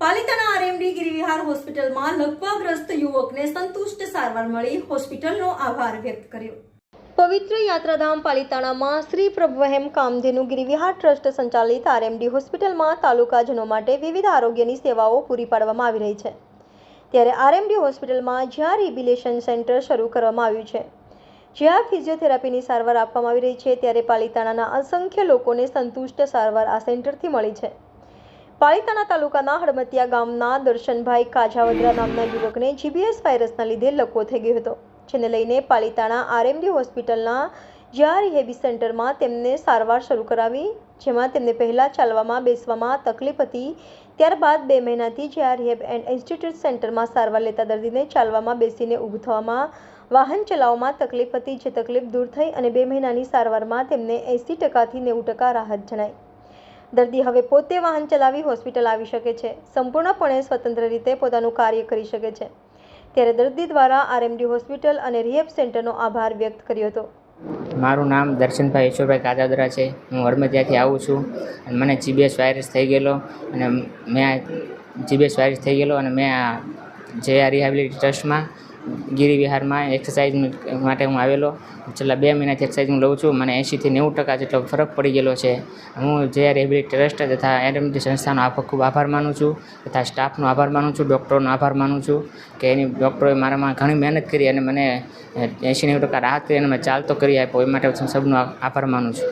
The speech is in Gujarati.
પાલિતાણા આરએમડી ગિરિવિહાર હોસ્પિટલમાં લકવાગ્રસ્ત યુવકને સંતુષ્ટ સારવાર મળી હોસ્પિટલનો આભાર વ્યક્ત કર્યો। પવિત્ર યાત્રાધામ પાલિતાણામાં શ્રી પ્રભુહેમ કામધેનુ ગિરિવિહાર ટ્રસ્ટ સંચાલિત આરએમડી હોસ્પિટલમાં તાલુકાજનો માટે વિવિધ આરોગ્યની સેવાઓ પૂરી પાડવામાં આવી રહી છે। ત્યારે આરએમડી હોસ્પિટલમાં જ્યાં રિહેબિલિટેશન સેન્ટર શરૂ કરવામાં આવ્યું છે, જ્યાં ફિઝિયોથેરાપીની સારવાર આપવામાં આવી રહી છે, ત્યારે પાલિતાણાના અસંખ્ય લોકોને સંતુષ્ટ સારવાર આ સેન્ટરથી મળી છે। પાલિતાણા તાલુકાના હડમતિયા ગામના દર્શનભાઈ કાજાવદરા નામના યુવકને જીબીએસ વાયરસના લીધે લકવો થઈ ગયો હતો, જેને લઈને પાલિતાણા આરએમડી હોસ્પિટલના જ્યાં રિહેબી સેન્ટરમાં તેમને સારવાર શરૂ કરાવી, જેમાં તેમને પહેલાં ચાલવામાં બેસવામાં તકલીફ હતી। ત્યારબાદ 2 મહિનાથી જ્યાં રિહેબ એન્ડ ઇન્સ્ટિટ્યૂટ સેન્ટરમાં સારવાર લેતા દર્દીને ચાલવામાં બેસીને ઊભું થવામાં, વાહન ચલાવવામાં તકલીફ હતી, જે તકલીફ દૂર થઈ અને 2 મહિનાની સારવારમાં તેમને 80% થી 90% રાહત જણાઈ। દર્દી હવે પોતે વાહન ચલાવી હોસ્પિટલ આવી શકે છે, સંપૂર્ણપણે સ્વતંત્ર રીતે પોતાનું કાર્ય કરી શકે છે। ત્યારે દર્દી દ્વારા આરએમડી હોસ્પિટલ અને રિહેબ સેન્ટરનો આભાર વ્યક્ત કર્યો હતો। મારું નામ દર્શનભાઈ ઈશ્વરભાઈ કાજાદરા છે। હું હડમતિયાથી આવું છું અને મને જીબીએસ વાયરસ થઈ ગયેલો અને મેં આ જે રિહેબિલિટી ટ્રસ્ટમાં ગિરિવિહારમાં એક્સરસાઇઝ માટે હું આવેલો। છેલ્લા 2 મહિનાથી એક્સરસાઇઝ હું લઉં છું। મને 80% થી 90% જેટલો ફરક પડી ગયેલો છે। હું જે રિહેબિલિટી ટ્રસ્ટ તથા આરએમડી સંસ્થાનો ખૂબ આભાર માનું છું, તથા સ્ટાફનો આભાર માનું છું, ડૉક્ટરોનો આભાર માનું છું કે એની ડૉક્ટરોએ મારામાં ઘણી મહેનત કરી અને મને 80-90% રાહત કરી અને મેં ચાલતો કરી આપ્યો। એ માટે હું સૌનો આભાર માનું છું।